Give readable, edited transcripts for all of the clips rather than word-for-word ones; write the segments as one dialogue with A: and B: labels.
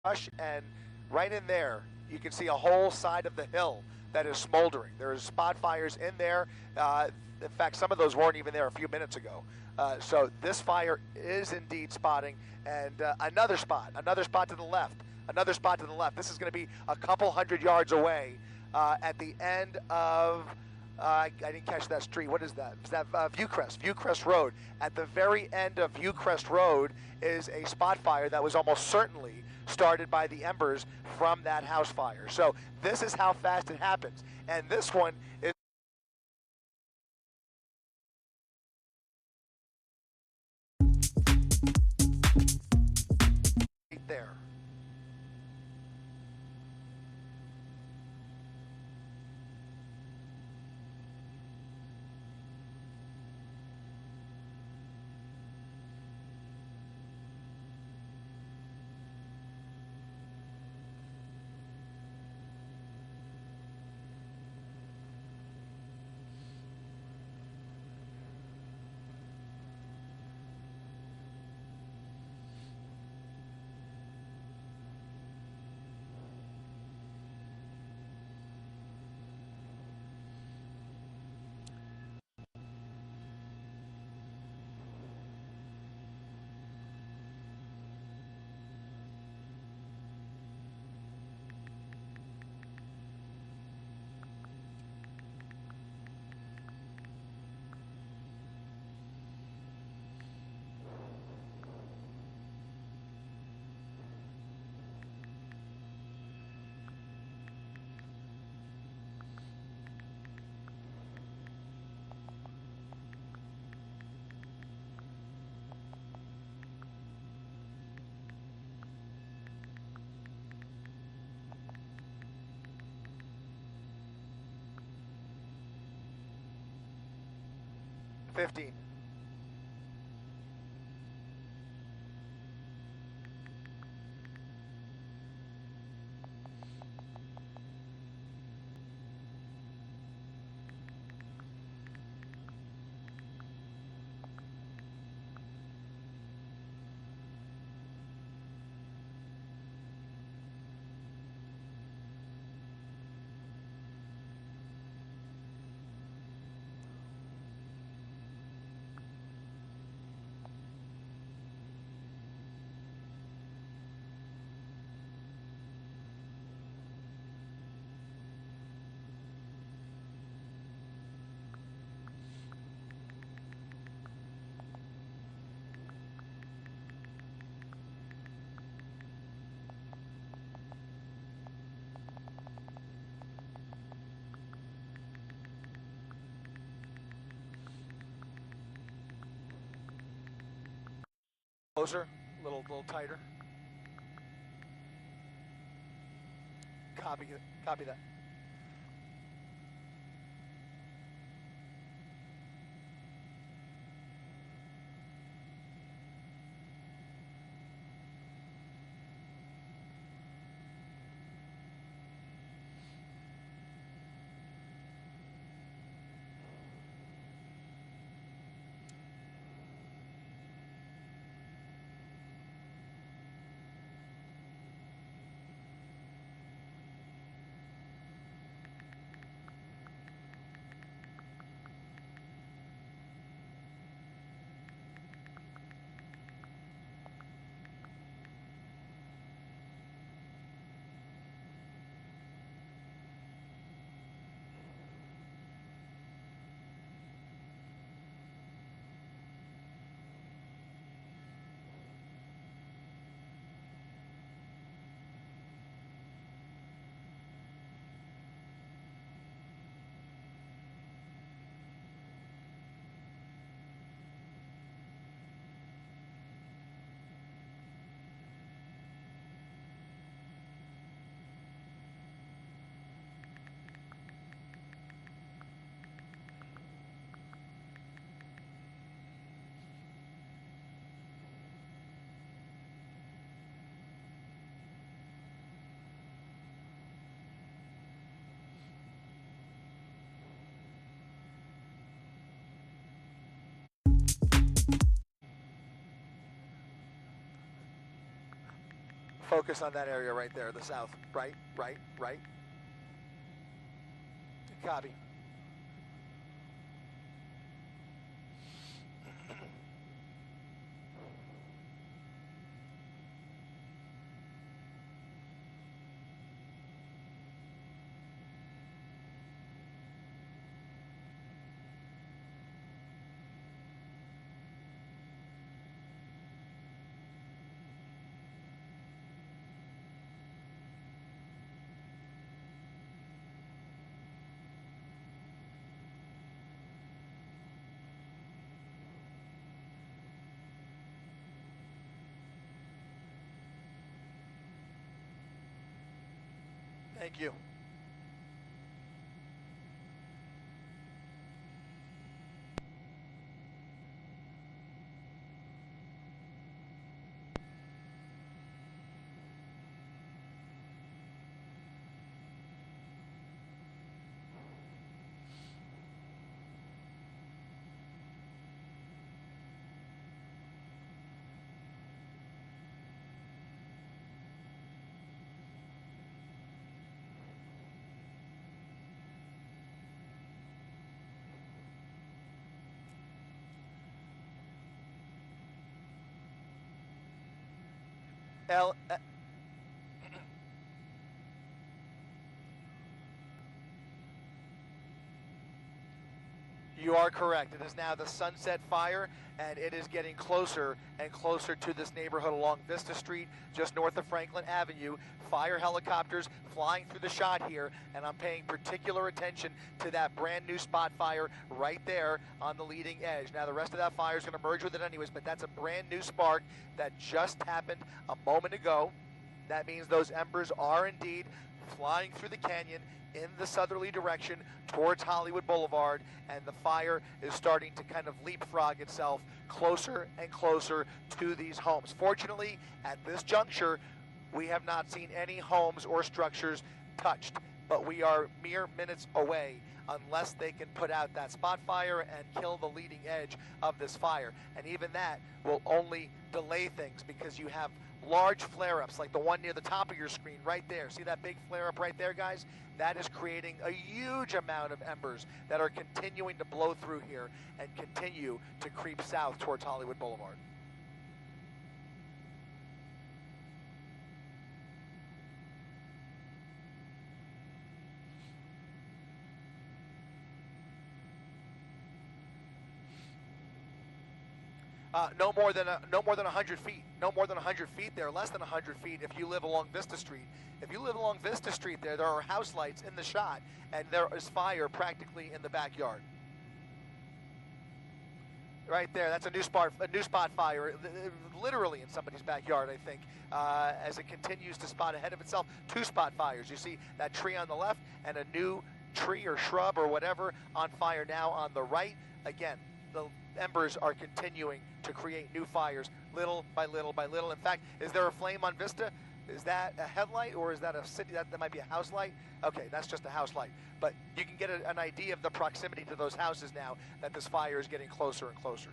A: brush, and right in there, you can see a whole side of the hill that is smoldering. There's spot fires in there. In fact, some of those weren't even there a few minutes ago. So this fire is indeed spotting, and another spot to the left, another spot to the left. This is going to be a couple hundred yards away at the end of, I didn't catch that street. What is that? Is that Viewcrest Road. At the very end of Viewcrest Road is a spot fire that was almost certainly started by the embers from that house fire. So this is how fast it happens. And this one is right there. $15. Closer, a little tighter. Copy that. focus on that area right there, the south. Right. Copy. Thank you. L. You are correct. It is now the Sunset Fire, and it is getting closer and closer to this neighborhood along Vista Street, just north of Franklin Avenue. Fire helicopters flying through the shot here, and I'm paying particular attention to that brand new spot fire right there on the leading edge. Now, the rest of that fire is going to merge with it anyways, but that's a brand new spark that just happened a moment ago. That means those embers are indeed flying through the canyon in the southerly direction towards Hollywood Boulevard, and the fire is starting to kind of leapfrog itself closer and closer to these homes. Fortunately, at this juncture, we have not seen any homes or structures touched, but we are mere minutes away unless they can put out that spot fire and kill the leading edge of this fire. And even that will only delay things because you have large flare-ups like the one near the top of your screen right there. See that big flare-up right there, guys? That is creating a huge amount of embers that are continuing to blow through here and continue to creep south towards Hollywood Boulevard. No more than 100 feet. No more than 100 feet there. Less than 100 feet if you live along Vista Street. If you live along Vista Street, there are house lights in the shot, and there is fire practically in the backyard. Right there, that's a new spot fire, literally in somebody's backyard, I think, as it continues to spot ahead of itself. 2 spot fires. You see that tree on the left and a new tree or shrub or whatever on fire now on the right. Again, the embers are continuing to create new fires little by little by little. In fact, is there a flame on Vista? Is that a headlight or is that a city? That might be a house light. Okay, that's just a house light. But you can get an idea of the proximity to those houses now that this fire is getting closer and closer.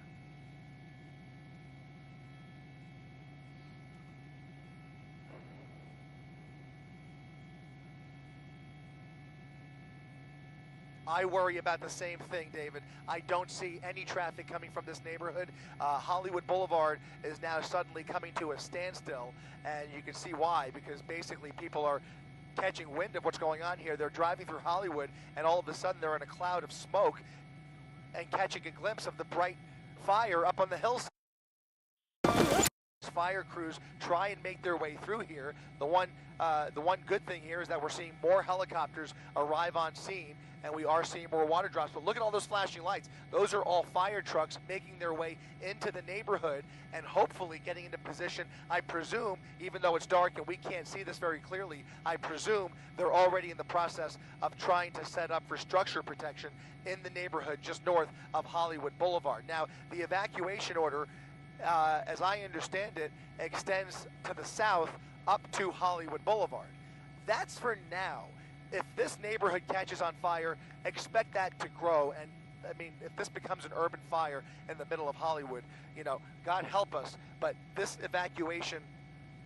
A: I worry about the same thing, David. I don't see any traffic coming from this neighborhood. Hollywood Boulevard is now suddenly coming to a standstill, and you can see why, because basically people are catching wind of what's going on here. They're driving through Hollywood, and all of a sudden they're in a cloud of smoke and catching a glimpse of the bright fire up on the hillside. Fire crews try and make their way through here. The one good thing here is that we're seeing more helicopters arrive on scene, and we are seeing more water drops. But look at all those flashing lights. Those are all fire trucks making their way into the neighborhood and hopefully getting into position. I presume, even though it's dark and we can't see this very clearly, I presume they're already in the process of trying to set up for structure protection in the neighborhood just north of Hollywood Boulevard. Now, the evacuation order, as I understand it, extends to the south up to Hollywood Boulevard. That's for now. If this neighborhood catches on fire, expect that to grow. And I mean, if this becomes an urban fire in the middle of Hollywood, you know, God help us. But this evacuation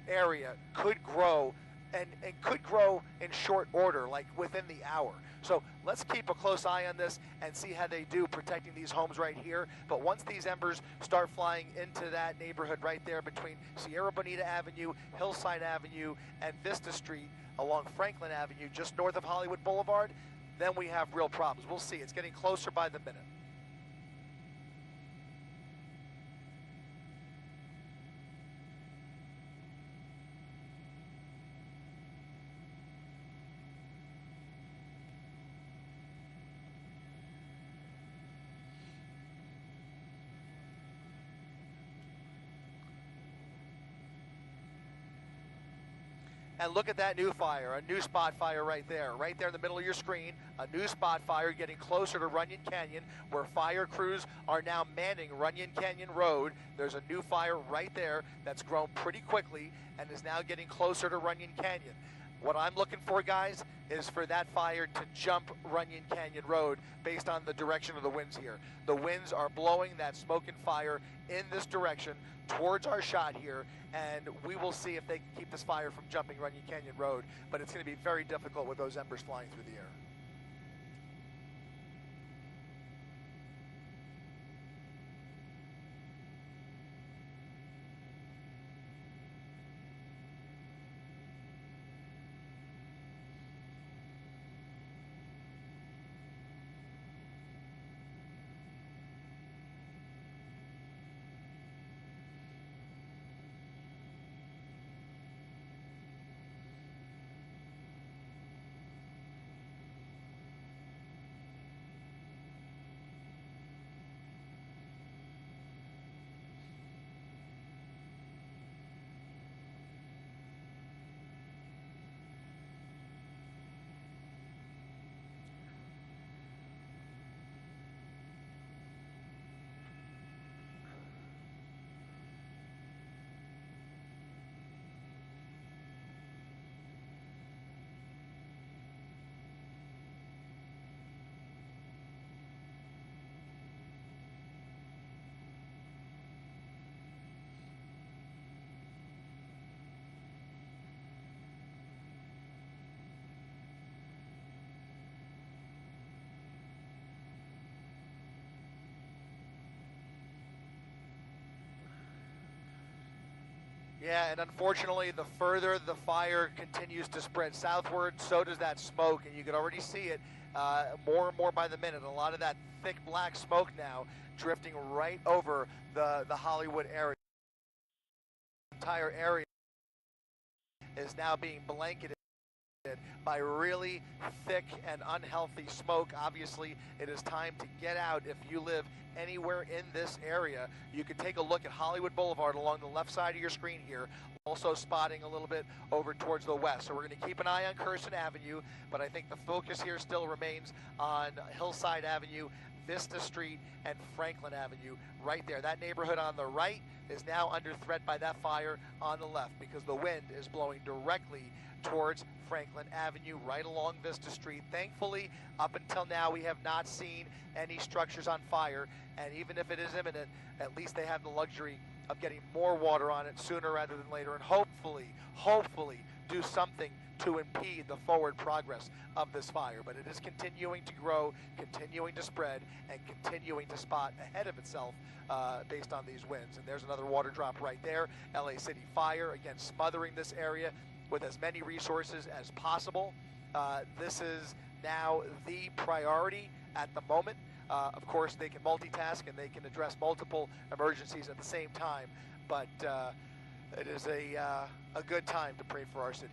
A: area could grow and could grow in short order, like within the hour. So let's keep a close eye on this and see how they do protecting these homes right here. But once these embers start flying into that neighborhood right there between Sierra Bonita Avenue, Hillside Avenue, and Vista Street along Franklin Avenue, just north of Hollywood Boulevard, then we have real problems. We'll see. It's getting closer by the minute. And look at that new fire, a new spot fire right there in the middle of your screen, a new spot fire getting closer to Runyon Canyon, where fire crews are now manning Runyon Canyon Road. There's a new fire right there that's grown pretty quickly and is now getting closer to Runyon Canyon. What I'm looking for, guys, is for that fire to jump Runyon Canyon Road based on the direction of the winds here. The winds are blowing that smoke and fire in this direction towards our shot here, and we will see if they can keep this fire from jumping Runyon Canyon Road, but it's going to be very difficult with those embers flying through the air. Yeah, and unfortunately, the further the fire continues to spread southward, so does that smoke, and you can already see it more and more by the minute. A lot of that thick black smoke now drifting right over the Hollywood area. The entire area is now being blanketed by really thick and unhealthy smoke. Obviously, it is time to get out. If you live anywhere in this area, you can take a look at Hollywood Boulevard along the left side of your screen here, also spotting a little bit over towards the west. So we're going to keep an eye on Curson Avenue, but I think the focus here still remains on Hillside Avenue, Vista Street, and Franklin Avenue right there. That neighborhood on the right is now under threat by that fire on the left because the wind is blowing directly towards Franklin Avenue, right along Vista Street. Thankfully, up until now, we have not seen any structures on fire, and even if it is imminent, at least they have the luxury of getting more water on it sooner rather than later, and hopefully do something to impede the forward progress of this fire. But it is continuing to grow, continuing to spread, and continuing to spot ahead of itself based on these winds. And there's another water drop right there. LA City Fire, again, smothering this area with as many resources as possible. This is now the priority at the moment. Of course, they can multitask and they can address multiple emergencies at the same time, but it is a good time to pray for our city.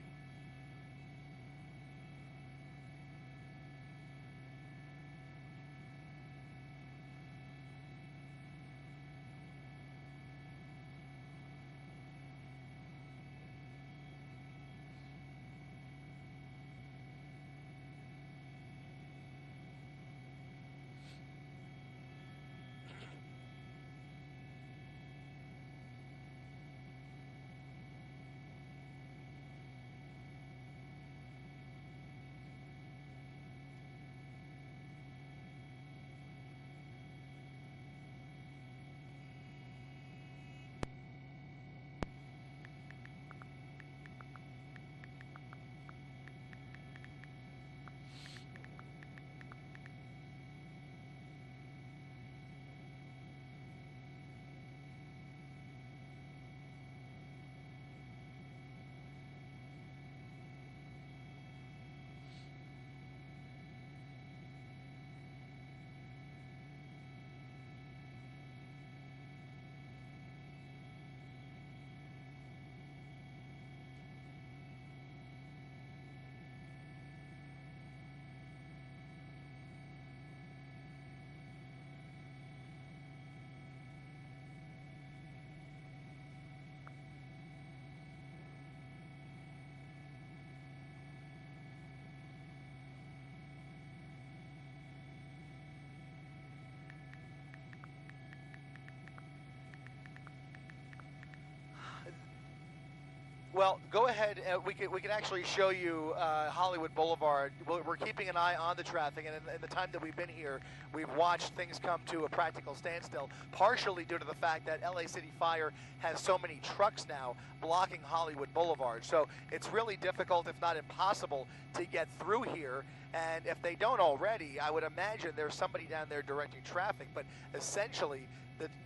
A: Well, go ahead. We can actually show you Hollywood Boulevard. We're keeping an eye on the traffic, and in the time that we've been here, we've watched things come to a practical standstill, partially due to the fact that LA City Fire has so many trucks now blocking Hollywood Boulevard. So it's really difficult, if not impossible, to get through here. And if they don't already, I would imagine there's somebody down there directing traffic. But essentially,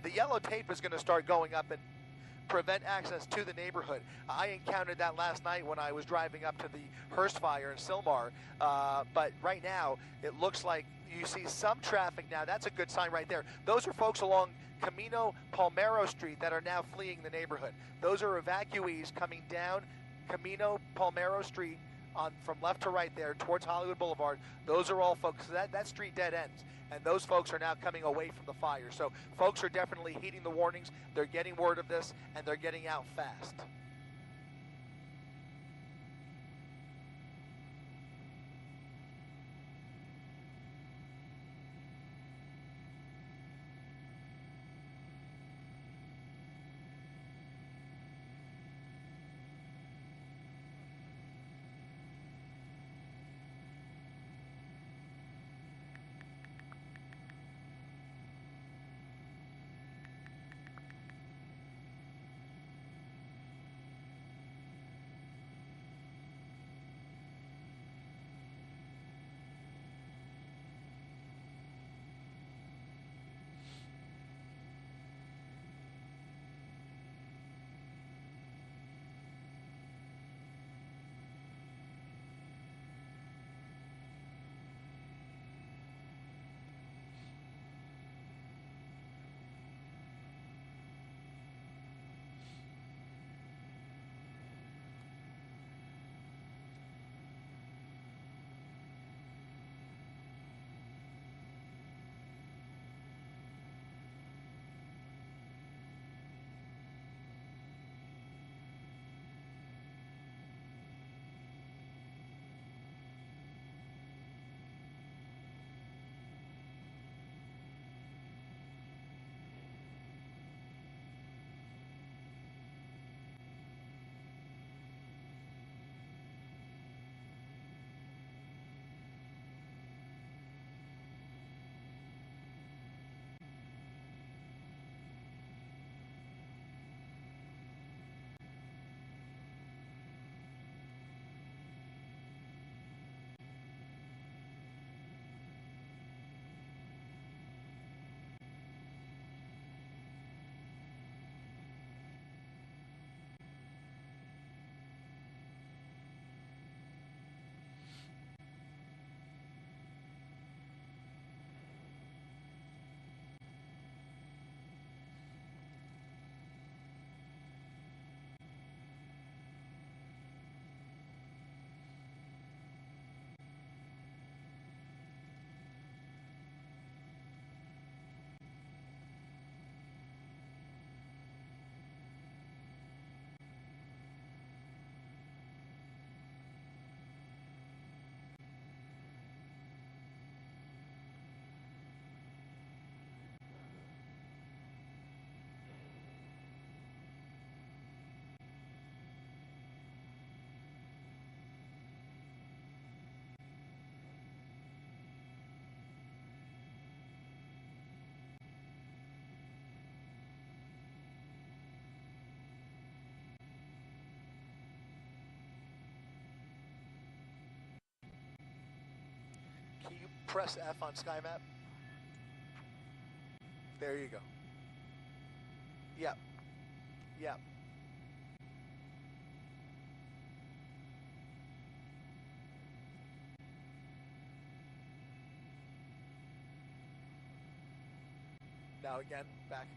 A: the yellow tape is going to start going up and prevent access to the neighborhood. I encountered that last night when I was driving up to the Hearst fire in Sylmar, but right now it looks like you see some traffic now. That's a good sign right there. Those are folks along Camino Palmero Street that are now fleeing the neighborhood. Those are evacuees coming down Camino Palmero Street from left to right there towards Hollywood Boulevard. Those are all folks. That street dead ends, and those folks are now coming away from the fire. So folks are definitely heeding the warnings. They're getting word of this, and they're getting out fast. Can you press F on SkyMap? There you go. Yep. Yep. Now again, back.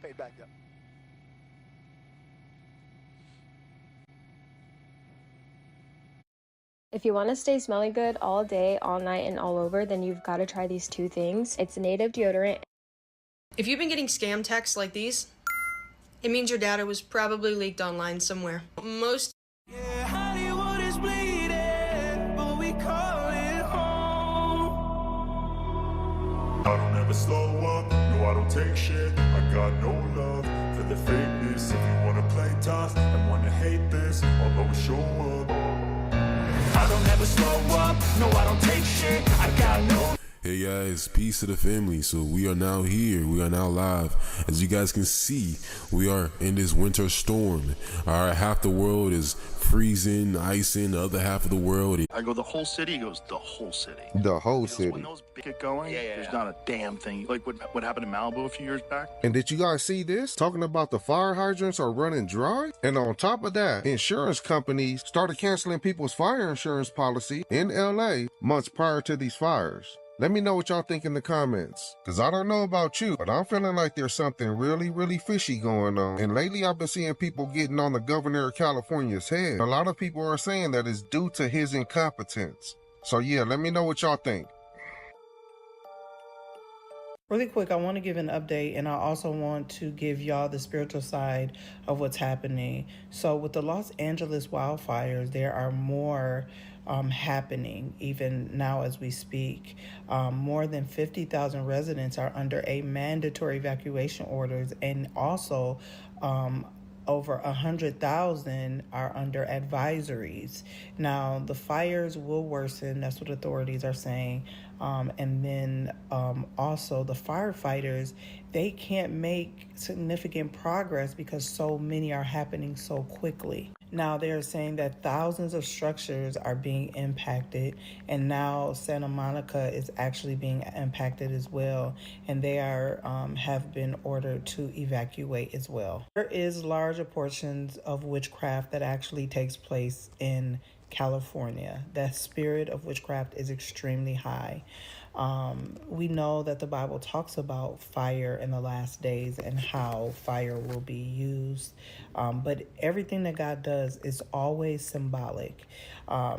A: Fade back up.
B: If you want to stay smelling good all day, all night, and all over, then you've got to try these two things. It's a native deodorant.
C: If you've been getting scam texts like these, it means your data was probably leaked online somewhere. Most
D: Hollywood is bleeding, but we call it home. I don't ever slow up, no,
E: I don't take shit. I got no love for the fakeness. If you wanna play tough and wanna hate this, I'll always show up. I don't ever slow up, no I don't take shit. I got no.
F: Hey guys, peace to the family. So we are now here, we are now live. As you guys can see, we are in this winter storm. Alright, half the world is freezing, icing, the other half of the world.
G: I go the whole city, he goes the whole city.
H: The whole city.
G: When those get going, there's not a damn thing. Like what happened in Malibu a few years back.
H: And did you guys see this? Talking about the fire hydrants are running dry? And on top of that, insurance companies started canceling people's fire insurance policy in LA months prior to these fires. Let me know what y'all think in the comments. Cause I don't know about you, but I'm feeling like there's something really, really fishy going on. And lately I've been seeing people getting on the governor of California's head. A lot of people are saying that it's due to his incompetence. So yeah, let me know what y'all think.
I: Really quick, I want to give an update, and I also want to give y'all the spiritual side of what's happening. So with the Los Angeles wildfires, there are more happening even now as we speak. More than 50,000 residents are under a mandatory evacuation orders, and also over 100,000 are under advisories. Now, the fires will worsen. That's what authorities are saying. And then also the firefighters, they can't make significant progress because so many are happening so quickly. Now they're saying that thousands of structures are being impacted, and now Santa Monica is actually being impacted as well, and they are have been ordered to evacuate as well. There is larger portions of witchcraft that actually takes place in California. That spirit of witchcraft is extremely high. We know that the Bible talks about fire in the last days and how fire will be used. But everything that God does is always symbolic.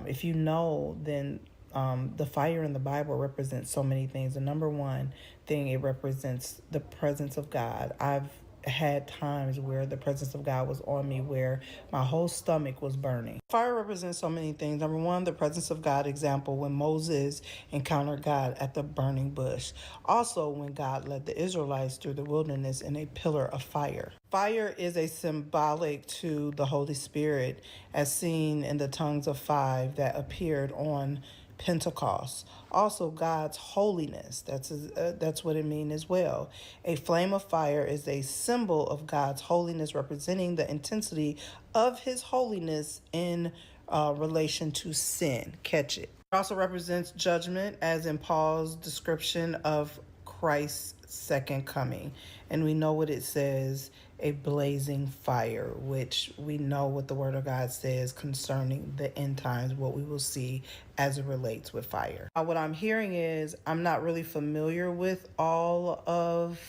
I: If you know, then the fire in the Bible represents so many things. The number one thing, it represents the presence of God. I've had times where the presence of God was on me where my whole stomach was burning. Fire represents so many things. Number one, the presence of God, example, when Moses encountered God at the burning bush. Also, when God led the Israelites through the wilderness in a pillar of fire. Fire is a symbolic to the Holy Spirit as seen in the tongues of five that appeared on Pentecost. Also, God's holiness. That's what it means as well. A flame of fire is a symbol of God's holiness, representing the intensity of his holiness in relation to sin. Catch it. It also represents judgment, as in Paul's description of Christ's second coming. And we know what it says, a blazing fire, which we know what the word of God says concerning the end times, what we will see as it relates with fire. What I'm hearing is, I'm not really familiar with all of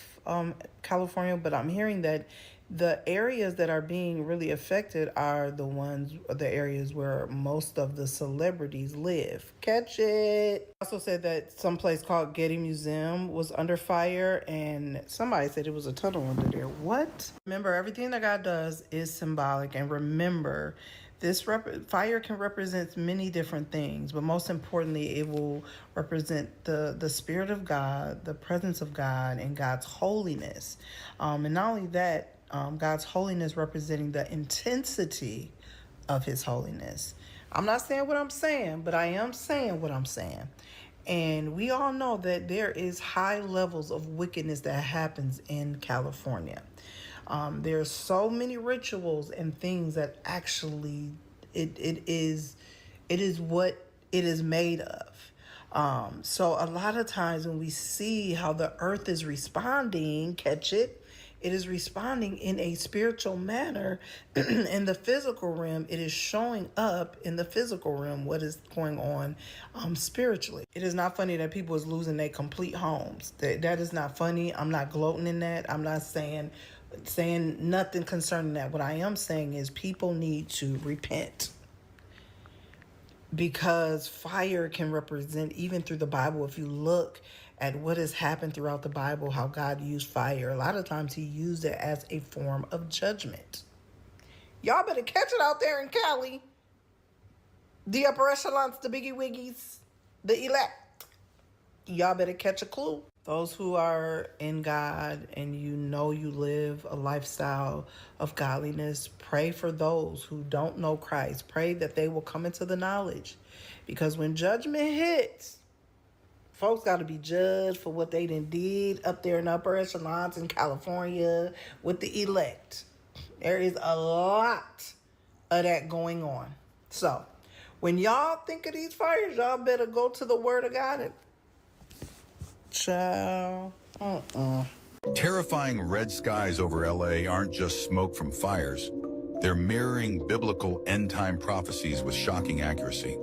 I: California, but I'm hearing that the areas that are being really affected are the areas where most of the celebrities live. Catch it. Also said that some place called Getty Museum was under fire, and somebody said it was a tunnel under there. What? Remember, everything that God does is symbolic, and remember, this fire can represent many different things, but most importantly, it will represent the Spirit of God, the presence of God, and God's holiness. And not only that, God's holiness representing the intensity of his holiness. I'm not saying what I'm saying, but I am saying what I'm saying. And we all know that there is high levels of wickedness that happens in California. There's so many rituals and things that actually it is what it is made of. So a lot of times when we see how the earth is responding, catch it, it is responding in a spiritual manner. In the physical realm, it is showing up in the physical realm what is going on spiritually. It is not funny that people is losing their complete homes. That is not funny. I'm not gloating in that. I'm not saying nothing concerning that. What I am saying is people need to repent. Because fire can represent, even through the Bible, if you look at what has happened throughout the Bible, how God used fire, a lot of times he used it as a form of judgment. Y'all better catch it out there in Cali. The upper echelons, the biggie wiggies, the elect. y'all better catch a clue. Those who are in God and you know you live a lifestyle of godliness, pray for those who don't know Christ. Pray that they will come into the knowledge. Because when judgment hits, folks got to be judged for what they did up there in upper echelons in California with the elect. There is a lot of that going on. So, when y'all think of these fires, y'all better go to the Word of God and child.
J: Terrifying red skies over LA aren't just smoke from fires. They're mirroring biblical end-time prophecies with shocking accuracy.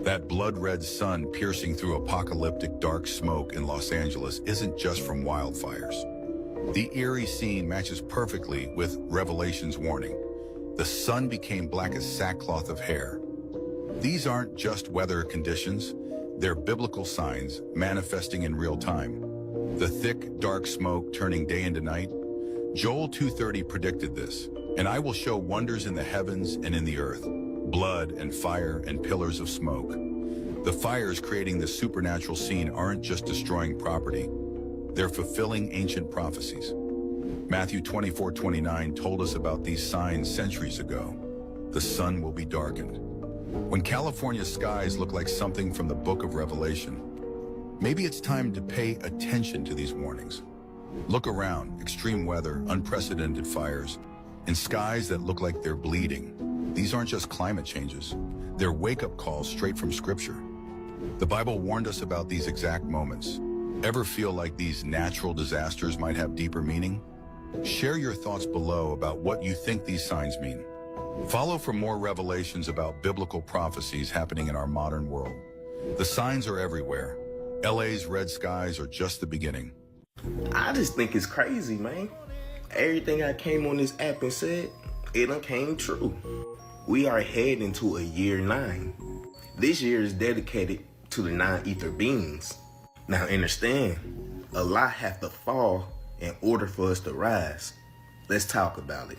J: That blood-red sun piercing through apocalyptic dark smoke in Los Angeles isn't just from wildfires. The eerie scene matches perfectly with Revelation's warning. The sun became black as sackcloth of hair. These aren't just weather conditions. They're biblical signs manifesting in real time. The thick, dark smoke turning day into night. Joel 2:30 predicted this, and I will show wonders in the heavens and in the earth, blood and fire and pillars of smoke. The fires creating this supernatural scene aren't just destroying property. They're fulfilling ancient prophecies. Matthew 24:29 told us about these signs centuries ago. The sun will be darkened. When California's skies look like something from the book of Revelation, maybe it's time to pay attention to these warnings. Look around, extreme weather, unprecedented fires, and skies that look like they're bleeding. These aren't just climate changes. They're wake-up calls straight from Scripture. The Bible warned us about these exact moments. Ever feel like these natural disasters might have deeper meaning? Share your thoughts below about what you think these signs mean. Follow for more revelations about biblical prophecies happening in our modern world. The signs are everywhere. LA's red skies are just the beginning.
K: I just think it's crazy, man. Everything I came on this app and said, it done came true. We are heading to a year 9. This year is dedicated to the 9 ether beings. Now understand, a lot have to fall in order for us to rise. Let's talk about it.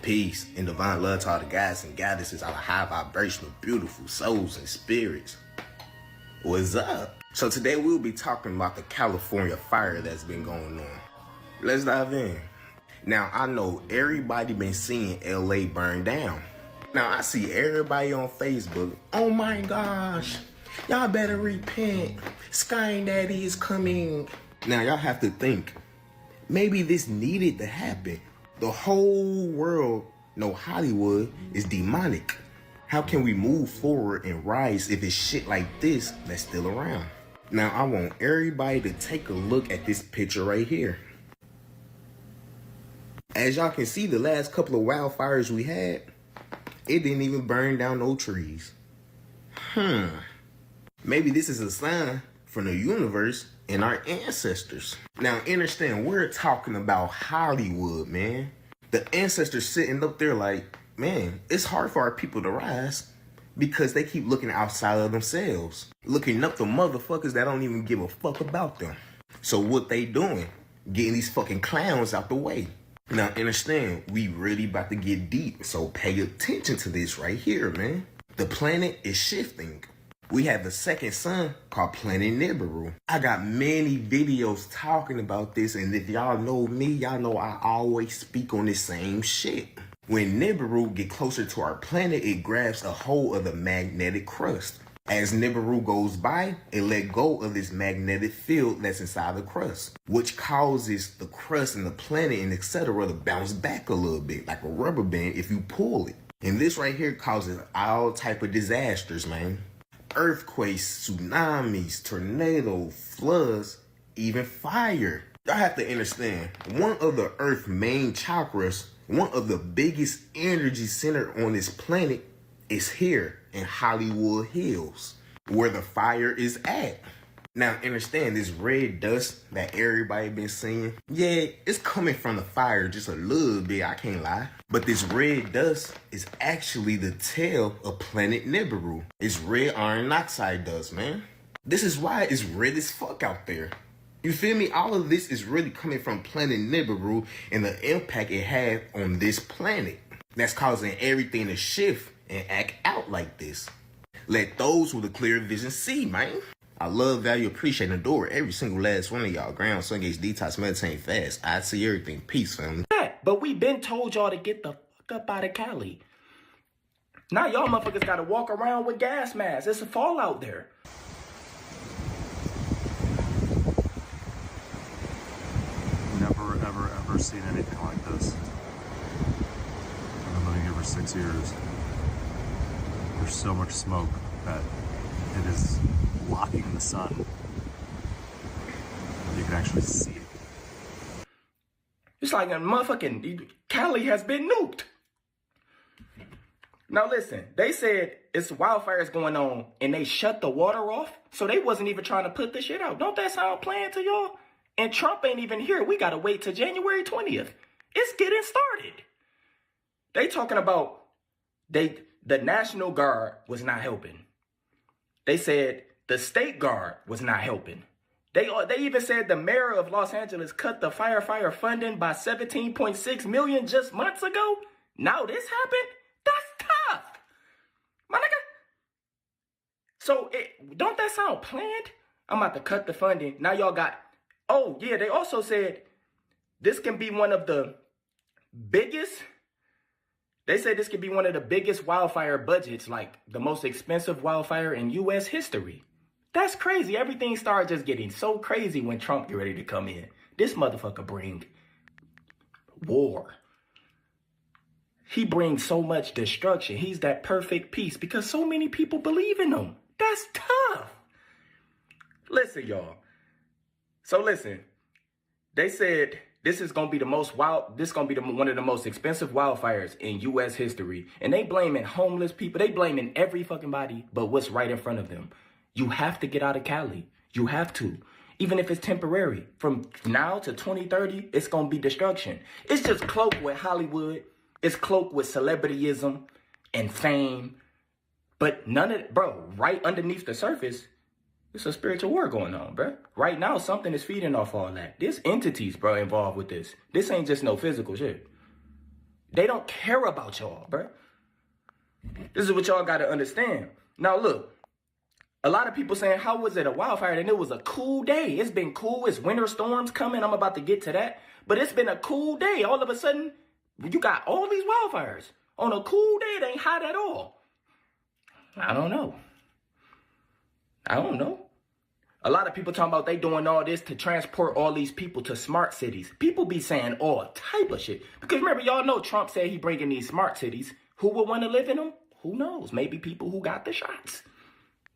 K: Peace and divine love to all the guys and goddesses, all the high vibrational, beautiful souls and spirits. What's up? So today we'll be talking about the California fire that's been going on. Let's dive in. Now I know everybody been seeing LA burn down. Now I see everybody on Facebook, oh my gosh, y'all better repent. Sky Daddy is coming. Now y'all have to think, maybe this needed to happen. The whole world know Hollywood is demonic. How can we move forward and rise if it's shit like this that's still around? Now I want everybody to take a look at this picture right here. As y'all can see, the last couple of wildfires we had, it didn't even burn down no trees. Maybe this is a sign from the universe and our ancestors. Now understand, we're talking about Hollywood, man. The ancestors sitting up there like, man, it's hard for our people to rise because they keep looking outside of themselves, looking up the motherfuckers that don't even give a fuck about them. So what they doing? Getting these fucking clowns out the way. Now understand, we really about to get deep, so pay attention to this right here, man. The planet is shifting. We have the second sun called Planet Nibiru. I got many videos talking about this, and if y'all know me, y'all know I always speak on this same shit. When Nibiru get closer to our planet, it grabs a hold of the magnetic crust. As Nibiru goes by, it let go of this magnetic field that's inside the crust, which causes the crust and the planet and etc. to bounce back a little bit, like a rubber band if you pull it. And this right here causes all type of disasters, man. Earthquakes, tsunamis, tornadoes, floods, even fire. Y'all have to understand, one of the Earth's main chakras, one of the biggest energy center on this planet is here in Hollywood Hills, where the fire is at. Now understand, this red dust that everybody been seeing, yeah, it's coming from the fire just a little bit, I can't lie. But this red dust is actually the tail of Planet Nibiru. It's red iron oxide dust, man. This is why it's red as fuck out there. You feel me? All of this is really coming from Planet Nibiru and the impact it had on this planet. That's causing everything to shift and act out like this. Let those with a clear vision see, man. I love, value, appreciate, and adore every single last one of y'all. Ground, sun gates, detox, meditate, fast. I see everything. Peace, family.
L: But we been told y'all to get the fuck up out of Cali. Now y'all motherfuckers gotta walk around with gas masks. It's a fallout there.
M: Never, ever, ever seen anything like this. I've been living here for 6 years. There's so much smoke that it is blocking the sun. You can actually see it.
L: It's like a motherfucking Cali has been nuked. Now listen, they said it's wildfires going on and they shut the water off, so they wasn't even trying to put the shit out. Don't that sound planned to y'all? And Trump ain't even here. We gotta wait till January 20th. It's getting started. They talking about the National Guard was not helping. They said the State Guard was not helping. They even said the mayor of Los Angeles cut the firefighter funding by $17.6 million just months ago. Now this happened? That's tough, my nigga. So don't that sound planned? I'm about to cut the funding. Now y'all got, oh yeah, they also said this can be one of the biggest, they said this could be one of the biggest wildfire budgets, like the most expensive wildfire in U.S. history. That's crazy. Everything started just getting so crazy when Trump get ready to come in. This motherfucker bring war. He brings so much destruction. He's that perfect peace because so many people believe in him. That's tough. Listen, y'all. So listen, they said this is gonna be one of the most expensive wildfires in U.S. history, and they blaming homeless people. They blaming every fucking body, but what's right in front of them. You have to get out of Cali. You have to. Even if it's temporary. From now to 2030, it's going to be destruction. It's just cloaked with Hollywood. It's cloaked with celebrityism and fame. But none of it, bro, right underneath the surface, it's a spiritual war going on, bro. Right now, something is feeding off all that. There's entities, bro, involved with this. This ain't just no physical shit. They don't care about y'all, bro. This is what y'all got to understand. Now, look. A lot of people saying, how was it a wildfire? And it was a cool day. It's been cool. It's winter storms coming. I'm about to get to that. But it's been a cool day. All of a sudden, you got all these wildfires. On a cool day, it ain't hot at all. I don't know. A lot of people talking about they doing all this to transport all these people to smart cities. People be saying all type of shit. Because remember, y'all know Trump said he bringing these smart cities. Who would want to live in them? Who knows? Maybe people who got the shots.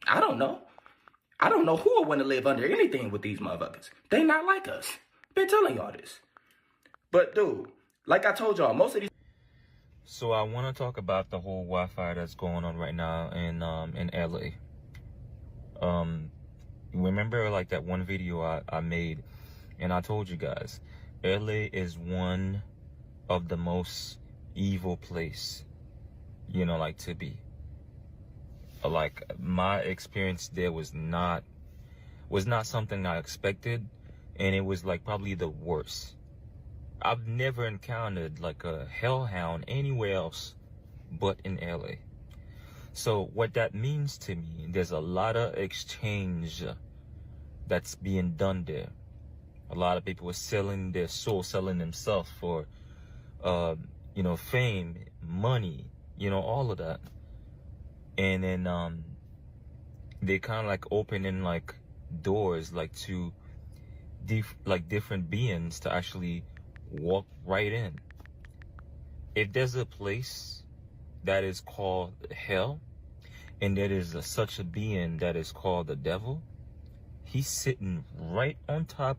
L: I don't know. I don't know who would want to live under anything with these motherfuckers. They not like us. Been telling y'all this. But dude, like I told y'all, most of these.
N: So I want to talk about the whole wildfire that's going on right now in LA. Remember like that one video I made, and I told you guys, LA is one of the most evil place, like to be. Like my experience there was not something I expected, and it was like probably the worst. I've never encountered like a hellhound anywhere else but in LA. So what that means to me, there's a lot of exchange that's being done there. A lot of people are selling their soul, selling themselves for fame, money, all of that. And then they kind of like opening like doors like to different beings to actually walk right in. If there's a place that is called hell, and there is such a being that is called the devil, he's sitting right on top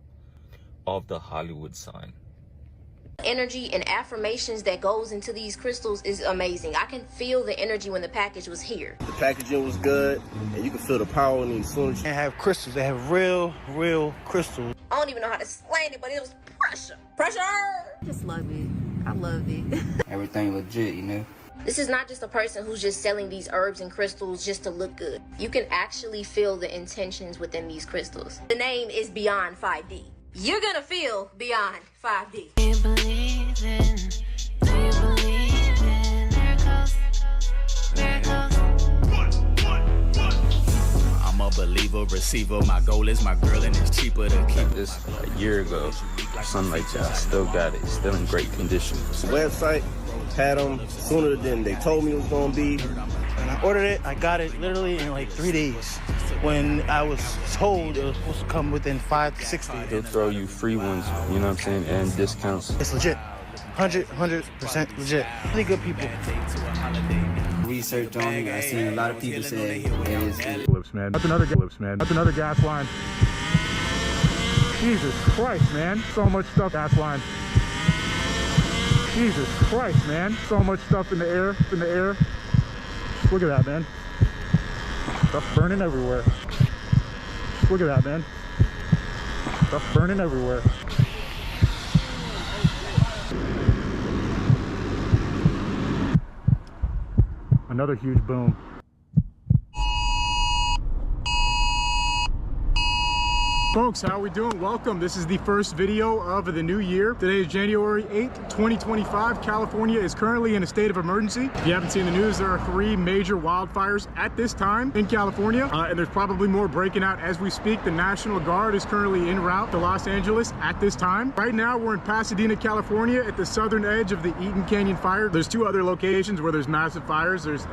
N: of the Hollywood sign.
O: Energy and affirmations that goes into these crystals is amazing. I can feel the energy when the package was here.
P: The packaging was good, and you can feel the power in these soon. They have crystals. They have real crystals.
O: I don't even know how to explain it, but it was pressure. Pressure!
Q: Just love it. I love it.
R: Everything legit,
O: This is not just a person who's just selling these herbs and crystals just to look good. You can actually feel the intentions within these crystals. The name is Beyond 5D. You're gonna feel beyond 5D.
S: I'm a believer a receiver. My goal is my girl, and it's cheaper to keep
R: this a year ago, something like that. I still got it, still in great condition.
P: The website had them sooner than they told me it was gonna be.
T: When I ordered it, I got it literally in like 3 days. When I was told it was supposed to come within 5 to 6 days.
R: They'll throw you free ones, you know what I'm saying, and discounts.
T: It's legit. 100% legit. Really good people.
R: Research on it, I've seen a lot of people say it is good.
U: Lips, man. That's another lips, man. That's another gas line. Jesus Christ, man. So much stuff. Gas line. Jesus Christ, man. So much stuff in the air. In the air. Look at that, man. Stuff burning everywhere. Look at that, man. Stuff burning everywhere. Another huge boom. Folks, how are we doing? Welcome. This is the first video of the new year. Today is January 8th, 2025. California is currently in a state of emergency. If you haven't seen the news, there are 3 major wildfires at this time in California, and there's probably more breaking out as we speak. The National Guard is currently en route to Los Angeles at this time. Right now, we're in Pasadena, California at the southern edge of the Eaton Canyon fire. There's 2 other locations where there's massive fires. There's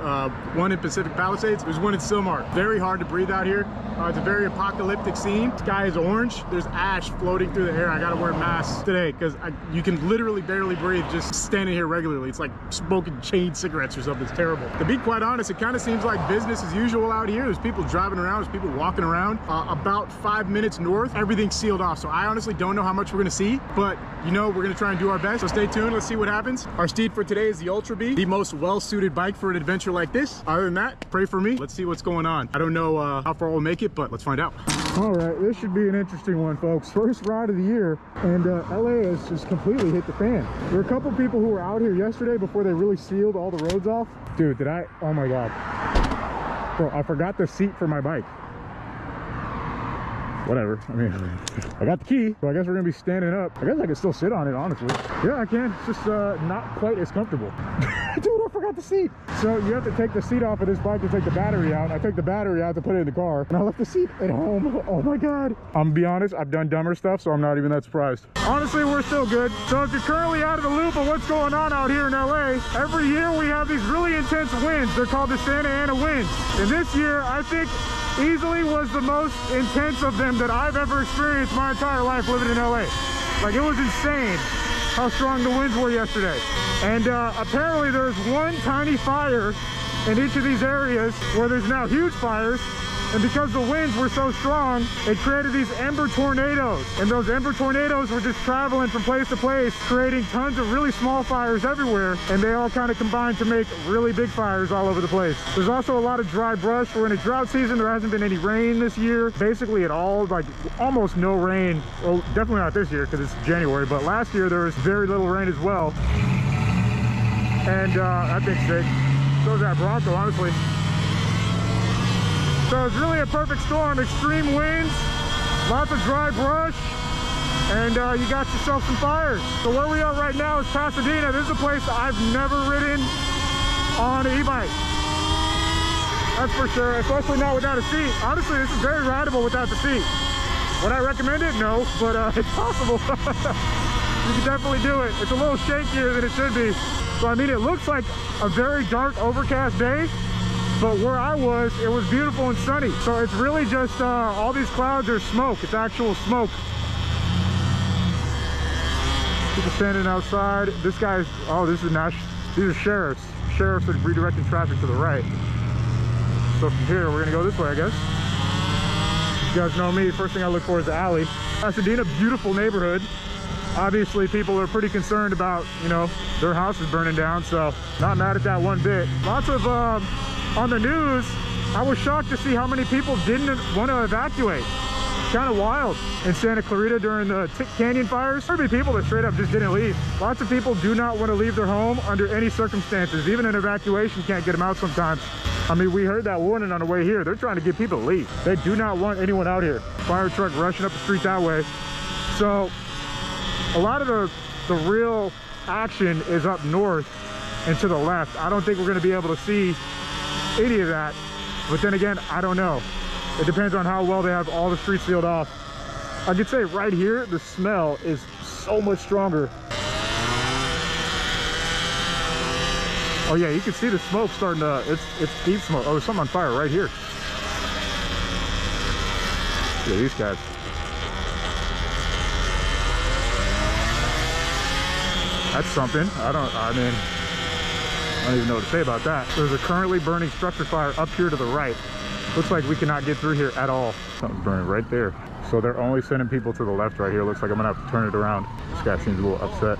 U: one in Pacific Palisades. There's one in Silmar. Very hard to breathe out here. It's a very apocalyptic scene. Sky is orange. There's ash floating through the air. I gotta wear masks today because you can literally barely breathe just standing here regularly. It's like smoking chain cigarettes or something. It's terrible. To be quite honest, it kind of seems like business as usual out here. There's people driving around. There's people walking around. About 5 minutes north, everything's sealed off. So I honestly don't know how much we're gonna see, but you know, we're gonna try and do our best. So stay tuned. Let's see what happens. Our steed for today is the Ultra Bee, the most well-suited bike for an adventure like this. Other than that, pray for me. Let's see what's going on. I don't know how far we'll make it, but let's find out. All right, this should be an interesting one, folks. First ride of the year, and LA has just completely hit the fan. There were a couple people who were out here yesterday before they really sealed all the roads off. Dude, oh my God. Bro, I forgot the seat for my bike. Whatever, I mean, I got the key, so I guess we're gonna be standing up. I guess I can still sit on it, honestly. Yeah, I can, it's just not quite as comfortable. Dude, I forgot the seat. So you have to take the seat off of this bike to take the battery out. I took the battery out to put it in the car, and I left the seat at home. Oh my God. I'm gonna be honest, I've done dumber stuff, so I'm not even that surprised. Honestly, we're still good. So if you're currently out of the loop of what's going on out here in LA, every year we have these really intense winds. They're called the Santa Ana winds. And this year, I think, easily was the most intense of them that I've ever experienced my entire life living in LA. Like, it was insane how strong the winds were yesterday. And apparently there's one tiny fire in each of these areas where there's now huge fires. And because the winds were so strong, it created these ember tornadoes. And those ember tornadoes were just traveling from place to place, creating tons of really small fires everywhere. And they all kind of combined to make really big fires all over the place. There's also a lot of dry brush. We're in a drought season. There hasn't been any rain this year, basically at all, like almost no rain. Well, definitely not this year because it's January, but last year there was very little rain as well. And that thing's sick. So is that Bronco, honestly. So it's really a perfect storm. Extreme winds, lots of dry brush, and you got yourself some fires. So where we are right now is Pasadena. This is a place I've never ridden on an e-bike. That's for sure, especially not without a seat. Honestly, this is very rideable without the seat. Would I recommend it? No, but it's possible. You can definitely do it. It's a little shakier than it should be. So I mean, it looks like a very dark, overcast day. But where I was, it was beautiful and sunny. So it's really just all these clouds are smoke. It's actual smoke. People standing outside. This guy's, oh, this is these are sheriffs. Sheriffs are redirecting traffic to the right. So from here, we're gonna go this way, I guess. You guys know me, first thing I look for is the alley. Pasadena, beautiful neighborhood. Obviously, people are pretty concerned about, you know, their house is burning down, so not mad at that one bit. Lots of, on the news, I was shocked to see how many people didn't want to evacuate. Kind of wild. In Santa Clarita during the Canyon fires, there would be people that straight up just didn't leave. Lots of people do not want to leave their home under any circumstances. Even an evacuation can't get them out sometimes. I mean, we heard that warning on the way here. They're trying to get people to leave. They do not want anyone out here. Fire truck rushing up the street that way. So a lot of the real action is up north and to the left. I don't think we're going to be able to see any of that, but then again, I don't know. It depends on how well they have all the streets sealed off. I could say right here, the smell is so much stronger. Oh yeah, you can see the smoke starting to, it's deep smoke. Oh, there's something on fire right here. Yeah, these guys. That's something. I don't even know what to say about that. There's a currently burning structure fire up here to the right. Looks like we cannot get through here at all. Something's burning right there. So they're only sending people to the left right here. Looks like I'm gonna have to turn it around. This guy seems a little upset.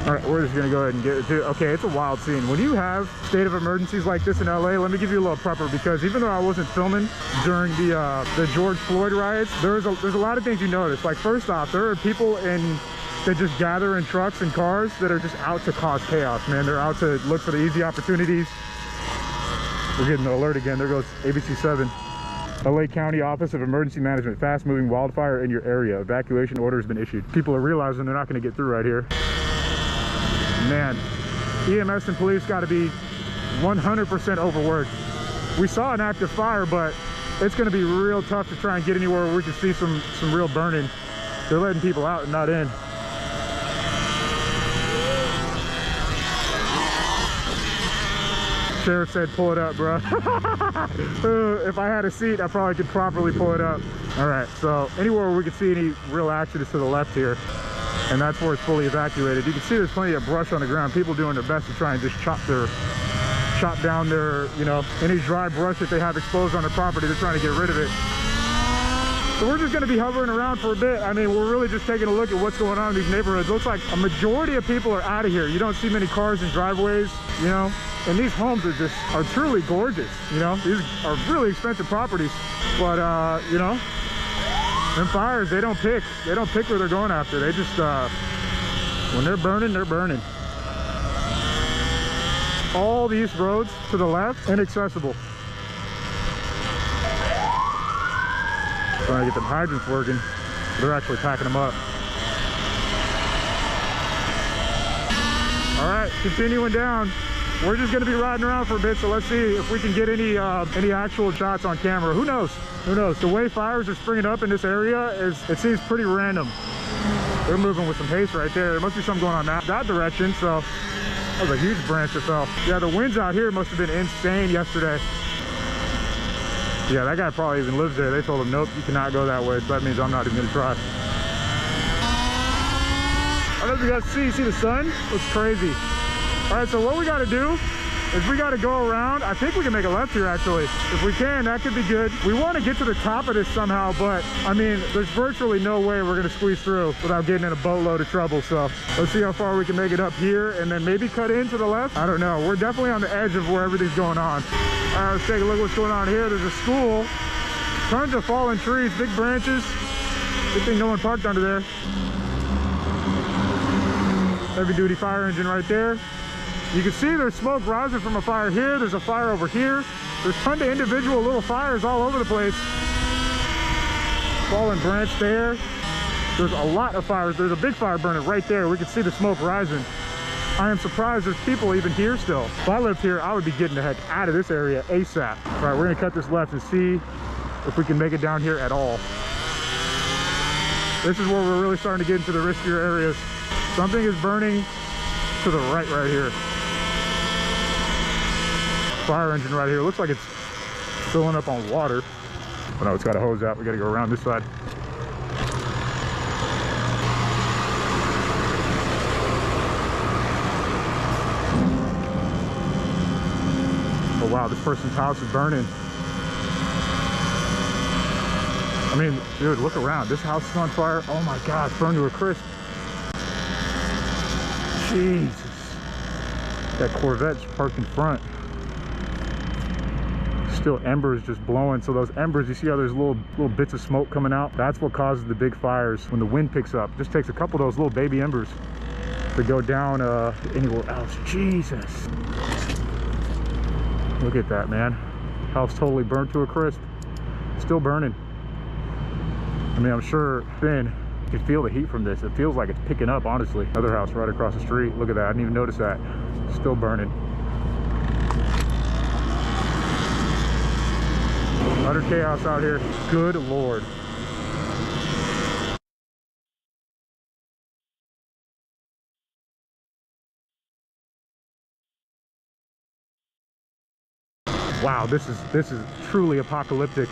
U: All right, we're just gonna go ahead and get it to, okay, it's a wild scene. When you have state of emergencies like this in LA, let me give you a little prepper, because even though I wasn't filming during the George Floyd riots, there's a lot of things you notice. Like, first off, there are people that just gather in trucks and cars that are just out to cause chaos, man. They're out to look for the easy opportunities. We're getting the alert again. There goes ABC 7. LA County Office of Emergency Management, fast moving wildfire in your area. Evacuation order has been issued. People are realizing they're not going to get through right here. Man, EMS and police got to be 100% overworked. We saw an active fire, but it's going to be real tough to try and get anywhere where we can see some real burning. They're letting people out and not in. Sheriff said, pull it up, bro. If I had a seat, I probably could properly pull it up. All right, so anywhere where we can see any real action is to the left here. And that's where it's fully evacuated. You can see there's plenty of brush on the ground. People doing their best to try and just chop down their, you know, any dry brush that they have exposed on their property. They're trying to get rid of it. So we're just going to be hovering around for a bit. I mean, we're really just taking a look at what's going on in these neighborhoods. Looks like a majority of people are out of here. You don't see many cars in driveways, you know, and these homes are truly gorgeous. You know, these are really expensive properties, but you know, them fires, they don't pick where they're going after. They just when they're burning, they're burning. All these roads to the left, inaccessible. Trying to get them hydrants working. They're actually packing them up. All right, continuing down. We're just gonna be riding around for a bit, so let's see if we can get any actual shots on camera. Who knows? Who knows? The way fires are springing up in this area it seems pretty random. They're moving with some haste right there. There must be something going on that direction. So that was a huge branch that fell. Yeah, the winds out here must have been insane yesterday. Yeah, that guy probably even lives there. They told him, nope, you cannot go that way. So that means I'm not even gonna try. I don't know if you guys see the sun? It's crazy. All right, so what we gotta do is we gotta go around. I think we can make a left here, actually. If we can, that could be good. We wanna get to the top of this somehow, but I mean, there's virtually no way we're gonna squeeze through without getting in a boatload of trouble. So let's see how far we can make it up here and then maybe cut into the left. I don't know. We're definitely on the edge of where everything's going on. All right, let's take a look at what's going on here. There's a school, tons of fallen trees, big branches. Good thing no one parked under there. Heavy duty fire engine right there. You can see there's smoke rising from a fire here. There's a fire over here. There's tons of individual little fires all over the place. Fallen branch there. There's a lot of fires. There's a big fire burning right there. We can see the smoke rising. I am surprised there's people even here still. If I lived here, I would be getting the heck out of this area ASAP. All right, we're gonna cut this left and see if we can make it down here at all. This is where we're really starting to get into the riskier areas. Something is burning to the right here. Fire engine right here. Looks like it's filling up on water. Oh no, it's got a hose out. We gotta go around this side. Oh wow, this person's house is burning. I mean, dude, look around. This house is on fire. Oh my God, it's burned to a crisp. Jesus. That Corvette's parked in front. Still embers just blowing. So those embers, you see how there's little bits of smoke coming out? That's what causes the big fires when the wind picks up. It just takes a couple of those little baby embers to go down anywhere else. Jesus. Look at that, man. House totally burnt to a crisp. Still burning. I mean, I'm sure thin. You can feel the heat from this. It feels like it's picking up, honestly. Another house right across the street. Look at that. I didn't even notice that. Still burning. Utter chaos out here. Good Lord. Wow, this is truly apocalyptic.